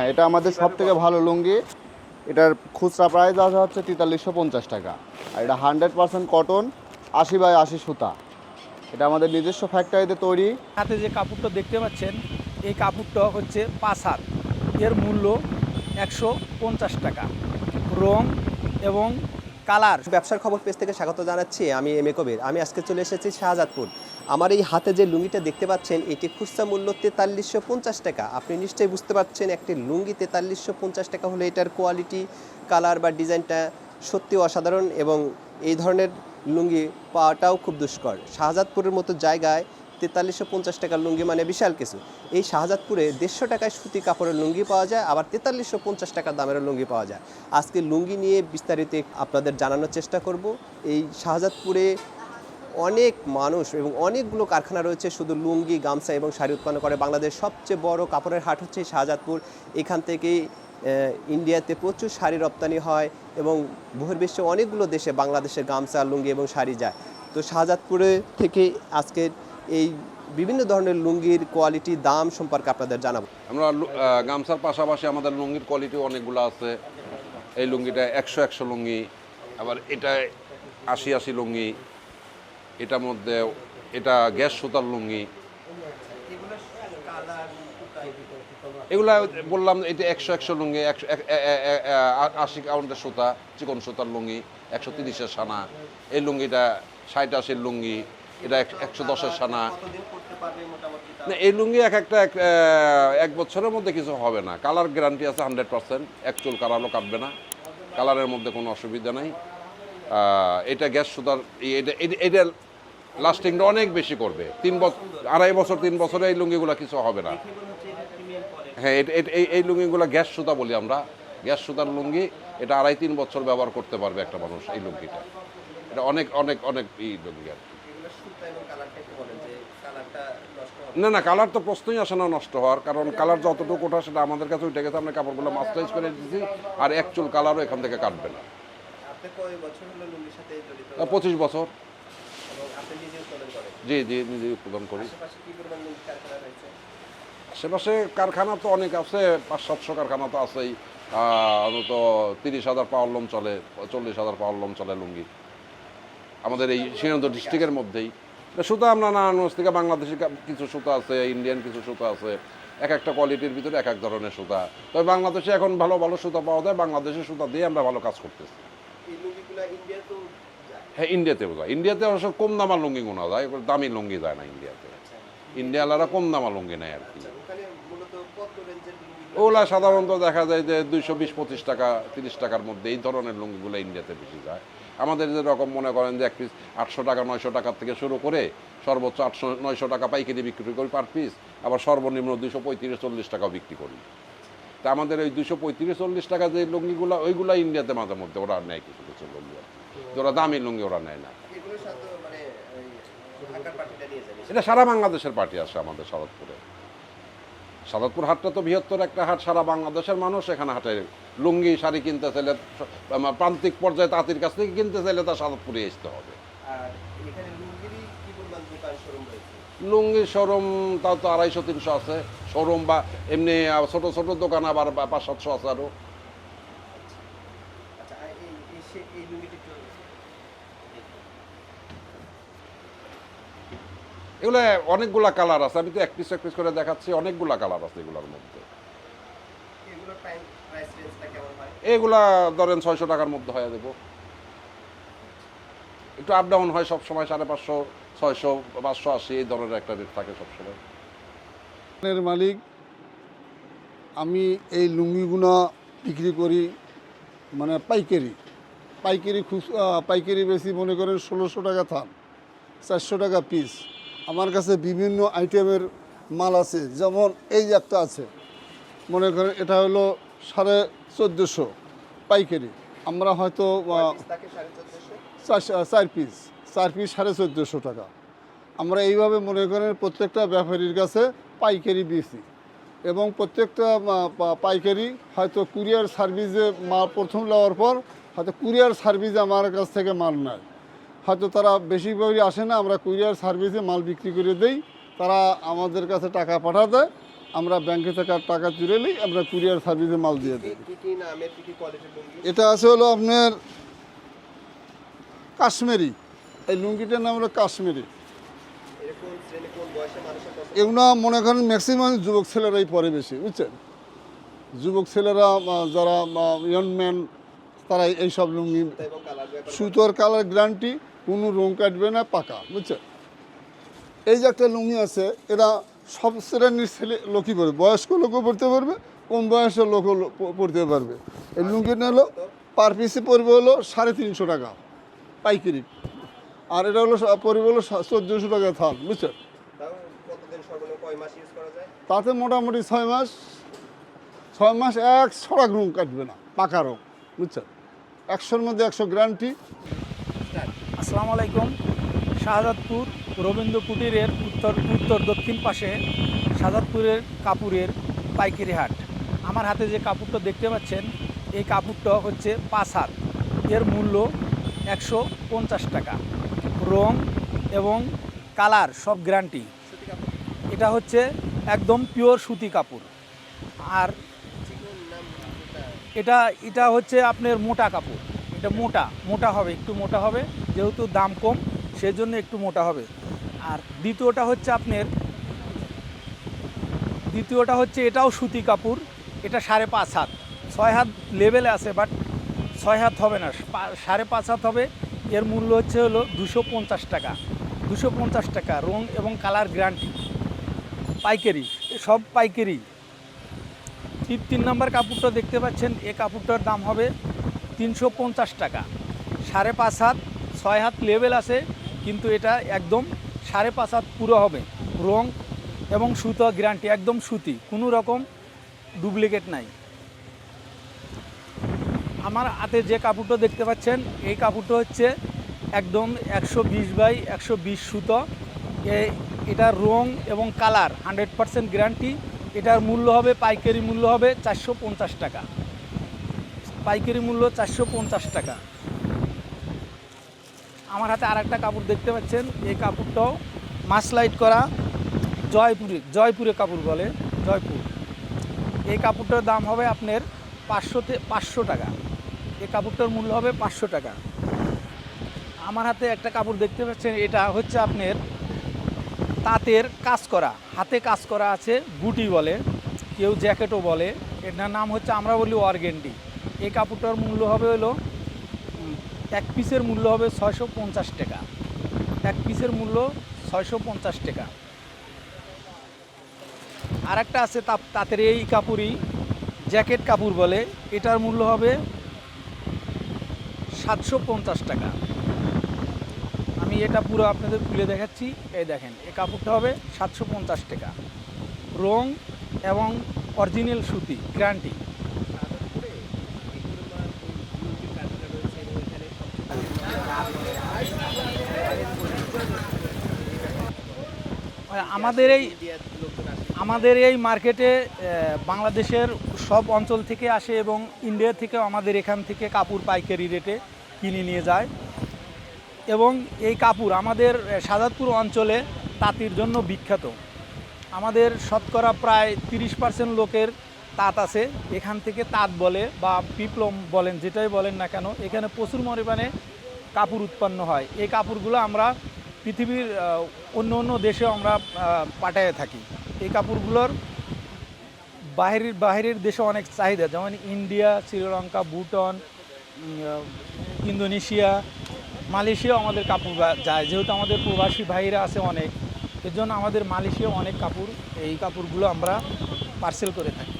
হ্যাঁ, এটা আমাদের সব থেকে ভালো লুঙ্গি। এটার খুচরা প্রাইস আছে হচ্ছে ৪৩৫০ টাকা। আর এটা 100% কটন, ৮০/৮০ সুতা। এটা আমাদের নিজস্ব ফ্যাক্টরিতে তৈরি। হাতে যে কাপড়টা দেখতে পাচ্ছেন, এই কাপড়টা হচ্ছে ৫ হাত, এর মূল্য ১৫০ টাকা। রং এবং কালার। ব্যবসার খবর পেজ থেকে স্বাগত জানাচ্ছি। আমি এম এ কবির। আমি আজকে চলে এসেছি শাহজাদপুর। আমার এই হাতে যে লুঙ্গিটা দেখতে পাচ্ছেন, এটি খুচরা মূল্য ৪৩৫০ টাকা। আপনি নিশ্চয়ই বুঝতে পারছেন একটি লুঙ্গি ৪৩৫০ টাকা হলে এটার কোয়ালিটি, কালার বা ডিজাইনটা সত্যি অসাধারণ, এবং এই ধরনের লুঙ্গি পাওয়াটাও খুব দুষ্কর। শাহজাদপুরের মতো জায়গায় ৪৩৫০ টাকার লুঙ্গি মানে বিশাল কিছু। এই শাহজাদপুরে ১৫০ টাকায় সুতি কাপড়ের লুঙ্গি পাওয়া যায়, আবার ৪৩৫০ টাকা দামের লুঙ্গি পাওয়া যায়। আজকে লুঙ্গি নিয়ে বিস্তারিত আপনাদের জানানোর চেষ্টা করব। এই শাহজাদপুরে অনেক মানুষ এবং অনেকগুলো কারখানা রয়েছে শুধু লুঙ্গি, গামছা এবং শাড়ি উৎপন্ন করে। বাংলাদেশের সবচেয়ে বড় কাপড়ের হাট হচ্ছে শাহজাদপুর। এখান থেকেই ইন্ডিয়াতে প্রচুর শাড়ি রপ্তানি হয় এবং বহির্বিশ্বে অনেকগুলো দেশে বাংলাদেশের গামছা, লুঙ্গি এবং শাড়ি যায়। তো শাহজাদপুরে থেকে আজকে এই বিভিন্ন ধরনের লুঙ্গির কোয়ালিটি, দাম সম্পর্কে আপনাদের জানাবো। আমরা গামছার পাশাপাশি আমাদের লুঙ্গির কোয়ালিটি অনেকগুলো আছে। এই লুঙ্গিটা ১০০ লুঙ্গি, আবার এটা ৮০ লুঙ্গি, এটার মধ্যে এটা গ্যাস সুতার লুঙ্গি। এগুলা বললাম, এটা ১০০ লুঙ্গি, ৮০ কাউন্টের সুতা, চিকন সুতার লুঙ্গি, ১৩০ সানা। এই লুঙ্গিটা ৬০-৮০ লুঙ্গি, এটা ১১০ সানা। না, এই লুঙ্গি এক বছরের মধ্যে কিছু হবে না। কালার গ্যারান্টি আছে 100%। এক চুল কালারও কাটবে না, কালারের মধ্যে কোনো অসুবিধা নেই। এটা গ্যাস সুতার, এটা লাস্টিংটা অনেক বেশি করবে। ২.৫ বছর ৩ বছরে এই লুঙ্গিগুলো কিছু হবে না। হ্যাঁ, এই লুঙ্গিগুলো গ্যাস সুতা বলি আমরা, গ্যাস সুতার লুঙ্গি। এটা ২.৫-৩ বছর ব্যবহার করতে পারবে একটা মানুষ এই লুঙ্গিটা। এটা অনেক অনেক অনেক লুঙ্গি আর কি। না না, কালার তো প্রশ্নই আসে না নষ্ট হওয়ার, কারণ কালার যতটুকু ওঠা সেটা আমাদের কাছে উঠে গেছে। আমরা কাপড়গুলো মাস্টারাইজ করে দিচ্ছি, আর এক চুল কালারও এখান থেকে কাটবে না। ২৫ বছর। জি জি, নিজেই উৎপাদন করি। আশেপাশে কারখানা তো অনেক আছে, ৫০০-৭০০ কারখানা তো আছেই। অন্তত ৩০,০০০ পাওয়ার লুম চলে, ৪০,০০০ পাওয়ার লুম চলে লুঙ্গি আমাদের এই শ্রীনগর ডিস্ট্রিক্টের মধ্যেই। সুতা আমরা নানান থেকে বাংলাদেশি কিছু সুতা আছে, ইন্ডিয়ান কিছু সুতা আছে। এক একটা কোয়ালিটির ভিতরে এক এক ধরনের সুতা। তবে বাংলাদেশে এখন ভালো ভালো সুতা পাওয়া যায়, বাংলাদেশের সুতা দিয়ে আমরা ভালো কাজ করতেছি। হ্যাঁ, ইন্ডিয়াতেও যায়। ইন্ডিয়াতে অবশ্য কম দামার লুঙ্গি গোনা যায়, দামি লুঙ্গি যায় না ইন্ডিয়াতে। ইন্ডিয়ালারা কম দামার লুঙ্গি নেয় আর কি। ওগুলা সাধারণত দেখা যায় যে ২২০-২৫ টাকা, ৩০ টাকার মধ্যে এই ধরনের লুঙ্গিগুলো ইন্ডিয়াতে বেশি যায়। আমাদের যেরকম মনে করেন যে এক পিস ৮০০ টাকা, ৯০০ টাকার থেকে শুরু করে সর্বোচ্চ ৮০০-৯০০ টাকা পাইকারি বিক্রি করি পার পিস, আবার সর্বনিম্ন ২৩৫-৪০ টাকাও বিক্রি করি। তা আমাদের ওই ২৩৫-৪০ টাকা যে লুঙ্গিগুলো, ওইগুলো ইন্ডিয়াতে মাঝে মধ্যে ওরা নেয় কিছু কিছু লুঙ্গি, ওরা দামি লুঙ্গি ওরা নেয় না। এটা সারা বাংলাদেশের পার্টি আসে আমাদের শাহজাদপুরে। শাহজাদপুর হাটটা তো বৃহত্তর একটা হাট, সারা বাংলাদেশের মানুষ এখানে হাটে লুঙ্গি, শাড়ি কিনতে চাইলে, প্রান্তিক পর্যায়ে তাঁতির কাছ থেকে কিনতে চাইলে তার শাহজাদপুরে আসতে হবে। লুঙ্গি শোরুম তাও তো ২৫০-৩০০ আছে শোরুম, বা এমনি ছোট ছোট দোকান আবার ৫০০-৭০০ আছে আরও। এগুলো অনেকগুলা কালার আছে, আমি তো এক পিস করে দেখাচ্ছি। অনেকগুলা কালার আছে এগুলোর মধ্যে। এগুলা ধরেন ৬০০ টাকার মধ্যে হয়ে দেবো। একটু আপ ডাউন হয় সবসময়, ৫৫০, ৬০০, ৫৮০ এই ধরনের একটা রেট থাকে সবসময়। মালিক আমি এই লুঙ্গিগুলো বিক্রি করি মানে পাইকারি বেশি, মনে করেন ১৬০০ টাকা থান, ৪০০ টাকা পিস। আমার কাছে বিভিন্ন আইটেমের মাল আছে, যেমন এই যে একটা আছে, মনে করেন এটা হলো ১৪৫০ পাইকারি। আমরা হয়তো ৪ পিস ১৪৫০ টাকা। আমরা এইভাবে মনে করেন প্রত্যেকটা ব্যাপারীর কাছে পাইকারি দিয়েছি, এবং প্রত্যেকটা পাইকারি হয়তো কুরিয়ার সার্ভিসে মাল প্রথম নেওয়ার পর হয়তো কুরিয়ার সার্ভিসে আমার কাছ থেকে মাল নেয়। হয়তো তারা বেশিরভাগই আসে না, আমরা কুরিয়ার সার্ভিসে মাল বিক্রি করে দেই, তারা আমাদের কাছে টাকা পাঠাতে, আমরা ব্যাংকে থেকে আর টাকা তুলে নিই, আমরা কুরিয়ার সার্ভিসে মাল দিয়ে দিই। কি কি নামের কি কি কোয়ালিটির লুঙ্গি? এটা আছে হলো আপনার কাশ্মীরি, এই লুঙ্গিটার নাম হলো কাশ্মীরি। এরকম শ্রেণী কোন বয়সের মানুষের পছন্দ? এগুলো মনে করেন ম্যাক্সিমাম যুবক ছেলেরাই পরে বেশি, বুঝছেন? যুবক ছেলেরা যারা ইয়ং ম্যান তারা এইসব লুঙ্গি, এবং কালার ব্যাপার সুতোর কালার গ্যারান্টি, কোনো রং কাটবে না, পাকা, বুঝছেন? এই যে একটা লুঙ্গি আছে, এরা সব শ্রেণীর ছেলে লোকই পরবে, বয়স্ক লোকও পড়তে পারবে, কম বয়সের লোকও পড়তে পারবে। এই লুঙ্গিটা হলো পার পিসে পড়বে হলো 350 টাকা পাইকারি, আর এটা হলো পড়বে হলো 1400 টাকা থান, বুঝছেন? তাও কতদিন সর্বনিম্ন কয় মাস ইউজ করা যায়? তাতে মোটামুটি 6 মাস এক ছড়া রং কাটবে না, পাকা রং, বুঝছেন? 100-র মধ্যে 100 গ্যারান্টি। আসসালামু আলাইকুম। শাহজাদপুর রবীন্দ্র কুটিরের উত্তর দক্ষিণ পাশে শাহজাদপুরের কাপড়ের পাইকারি হাট। আমার হাতে যে কাপড়টা দেখতে পাচ্ছেন, এই কাপড়টা হচ্ছে 5 হাত, এর মূল্য 150 টাকা। রং এবং কালার সব গ্যারান্টি। এটা হচ্ছে একদম পিওর সুতি কাপড়। আর এটা হচ্ছে আপনার মোটা কাপড়, এটা মোটা হবে, একটু মোটা হবে, যেহেতু দাম কম সেজন্য একটু মোটা হবে। আর দ্বিতীয়টা হচ্ছে এটাও সুতি কাপড়, এটা 5.5 হাত, 6 হাত লেভেলে আছে, বাট 6 হাত হবে না, 5.5 হাত হবে। এর মূল্য হচ্ছে হলো 250 টাকা। 250 টাকা, রং এবং কালার গ্যারান্টি, পাইকারি, সব পাইকারি। 3 নম্বর কাপড়টা দেখতে পাচ্ছেন, এই কাপড়টার দাম হবে 350 টাকা। 5.5 হাত, 6 হাত লেভেল আছে, কিন্তু এটা একদম 5.5 হাত পুরো হবে। রং এবং সুতো গ্যারান্টি, একদম সুতি, কোনো রকম ডুপ্লিকেট নাই। আমার হাতে যে কাপড়টা দেখতে পাচ্ছেন, এই কাপড়টা হচ্ছে একদম 120x120 সুতো। এটার রং এবং কালার 100% গ্যারান্টি। এটার মূল্য হবে, পাইকারি মূল্য হবে 450 টাকা। পাইকারি মূল্য 450 টাকা। আমার হাতে আর একটা কাপড় দেখতে পাচ্ছেন, এই কাপড়টাও মাসলাইট করা, জয়পুরে কাপড় বলে, জয়পুর। এই কাপড়টার দাম হবে আপনার 500 টাকা। এই কাপড়টার মূল্য হবে 500 টাকা। আমার হাতে একটা কাপড় দেখতে পাচ্ছেন, এটা হচ্ছে আপনার তাঁতের কাজ করা, হাতে কাজ করা আছে, গুটি বলে, কেউ জ্যাকেটও বলে, এটার নাম হচ্ছে আমরা বলি অর্গেন্ডি। এই কাপড়টার মূল্য হবে হলো, এক পিসের মূল্য হবে 650 টাকা। এক পিসের মূল্য 650 টাকা। আর একটা আছে তাঁতের এই কাপড়ই, জ্যাকেট কাপড় বলে, এটার মূল্য হবে 750 টাকা। আমি এটা পুরো আপনাদের খুলে দেখাচ্ছি, এই দেখেন, এই কাপড়টা হবে 750 টাকা। রং এবং অরিজিনাল সুতি, গ্যারান্টি। আমাদের এই মার্কেটে বাংলাদেশের সব অঞ্চল থেকে আসে এবং ইন্ডিয়া থেকেও আমাদের এখান থেকে কাপড় পাইকারি রেটে কিনে নিয়ে যায়। এবং এই কাপড় আমাদের শাহজাদপুর অঞ্চলে তাঁতির জন্য বিখ্যাত। আমাদের শতকরা প্রায় 30% লোকের তাঁত আছে। এখান থেকে তাঁত বলে বা বিপ্লব বলেন, যেটাই বলেন না কেন, এখানে প্রচুর পরিমাণে কাপড় উৎপন্ন হয়। এই কাপড়গুলো আমরা পৃথিবীর অন্য দেশেও আমরা পাঠিয়ে থাকি। এই কাপড়গুলোর বাইরের দেশে অনেক চাহিদা, যেমন ইন্ডিয়া, শ্রীলঙ্কা, ভুটান, ইন্দোনেশিয়া, মালয়েশিয়াও আমাদের কাপড় যায়, যেহেতু আমাদের প্রবাসী ভাইরা আছে অনেক, এর জন্য আমাদের মালয়েশিয়াও অনেক কাপড়, এই কাপড়গুলো আমরা পার্সেল করে থাকি।